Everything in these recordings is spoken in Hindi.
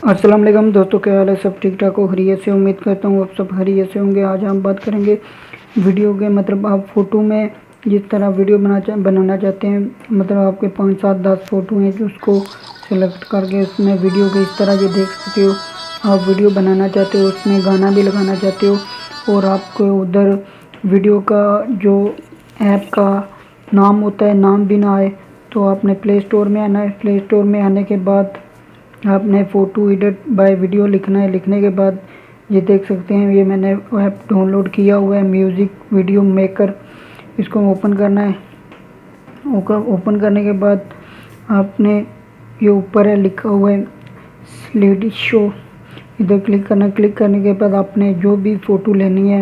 अस्सलाम वालेकुम दोस्तों, क्या हाल है? सब ठीक ठाक हो? खैरियत से? उम्मीद करता हूँ आप सब खैरियत से होंगे। आज हम बात करेंगे वीडियो के आप फ़ोटो में जिस तरह वीडियो बनाना चाहते हैं, आपके 5 7 10 फ़ोटो हैं जो उसको सेलेक्ट करके उसमें वीडियो के इस तरह ये देख सकते हो। आप वीडियो बनाना चाहते हो, उसमें गाना भी लगाना चाहते हो और आपको उधर वीडियो का जो ऐप का नाम होता है नाम भी ना आए, तो आपने प्ले स्टोर में आना है। प्ले स्टोर में आने के बाद आपने फ़ोटो एडिट बाय वीडियो लिखना है। लिखने के बाद ये देख सकते हैं, ये मैंने ऐप डाउनलोड किया हुआ है, म्यूज़िक वीडियो मेकर। इसको ओपन करना है। ओपन करने के बाद आपने ये ऊपर है लिखा हुआ है स्लाइड शो, इधर क्लिक करना है। क्लिक करने के बाद आपने जो भी फ़ोटो लेनी है,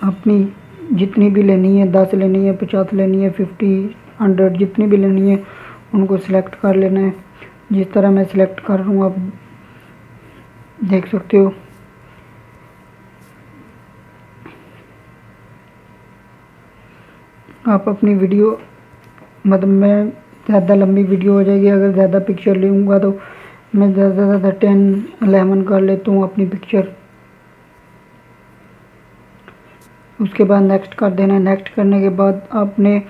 अपनी जितनी भी लेनी है, 10 लेनी है, 50 लेनी है, 50 100 जितनी भी लेनी है उनको सिलेक्ट कर लेना है। जिस तरह मैं सिलेक्ट कर रहा हूँ आप देख सकते हो। आप अपनी वीडियो मैं ज़्यादा लंबी वीडियो हो जाएगी अगर ज़्यादा पिक्चर लूँगा, तो मैं ज़्यादा से ज़्यादा 10 11 कर लेता हूँ अपनी पिक्चर। उसके बाद नेक्स्ट कर देना है। नेक्स्ट करने के बाद आपने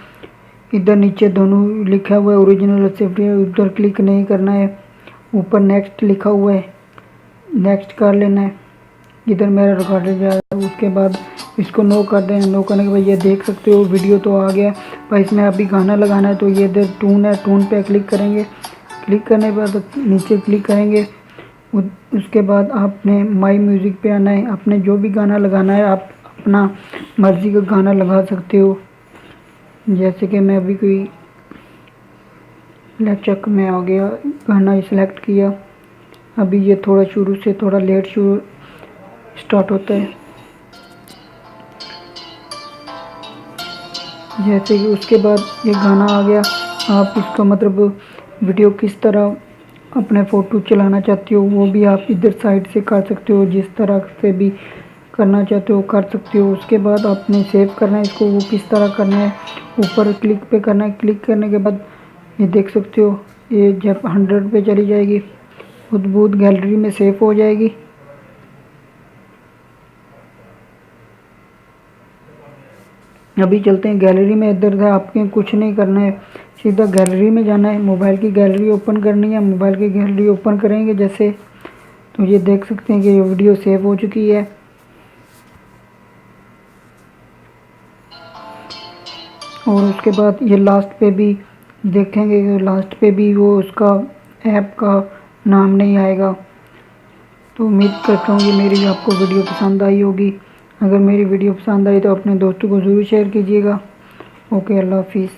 इधर नीचे दोनों लिखा हुआ है ओरिजिनल सेफ्टी, उधर क्लिक नहीं करना है। ऊपर नेक्स्ट लिखा हुआ है, नेक्स्ट कर लेना है। इधर मेरा रिकॉर्डेड जा रहा है। उसके बाद इसको नो कर देना। नो करने के बाद ये देख सकते हो वीडियो तो आ गया, पर इसमें अभी गाना लगाना है, तो ये इधर टून है, टून पे क्लिक करेंगे। क्लिक करने के बाद नीचे क्लिक करेंगे। उसके बाद आपने माई म्यूज़िक पे आना है। आपने जो भी गाना लगाना है आप अपना मर्ज़ी का गाना लगा सकते हो। जैसे कि मैं अभी कोई लचक में आ गया गाना सिलेक्ट किया। अभी ये थोड़ा शुरू से थोड़ा लेट शुरू स्टार्ट होता है। जैसे कि उसके बाद ये गाना आ गया। आप इसका वीडियो किस तरह अपने फ़ोटो चलाना चाहते हो वो भी आप इधर साइड से कर सकते हो। जिस तरह से भी करना चाहते हो कर सकते हो। उसके बाद आपने सेव करना है इसको, वो किस तरह करना है ऊपर क्लिक पे करना है। क्लिक करने के बाद ये देख सकते हो, ये जब 100 पे चली जाएगी खुद गैलरी में सेव हो जाएगी। अभी चलते हैं गैलरी में। इधर से आपके कुछ नहीं करना है, सीधा गैलरी में जाना है। मोबाइल की गैलरी ओपन करनी है। मोबाइल की गैलरी ओपन करेंगे जैसे, तो ये देख सकते हैं कि ये वीडियो सेव हो चुकी है। और उसके बाद ये लास्ट पे भी देखेंगे कि लास्ट पे भी वो उसका ऐप का नाम नहीं आएगा। तो उम्मीद करता हूँ कि मेरी आपको वीडियो पसंद आई होगी। अगर मेरी वीडियो पसंद आई तो अपने दोस्तों को ज़रूर शेयर कीजिएगा। ओके, अल्लाह हाफिज़।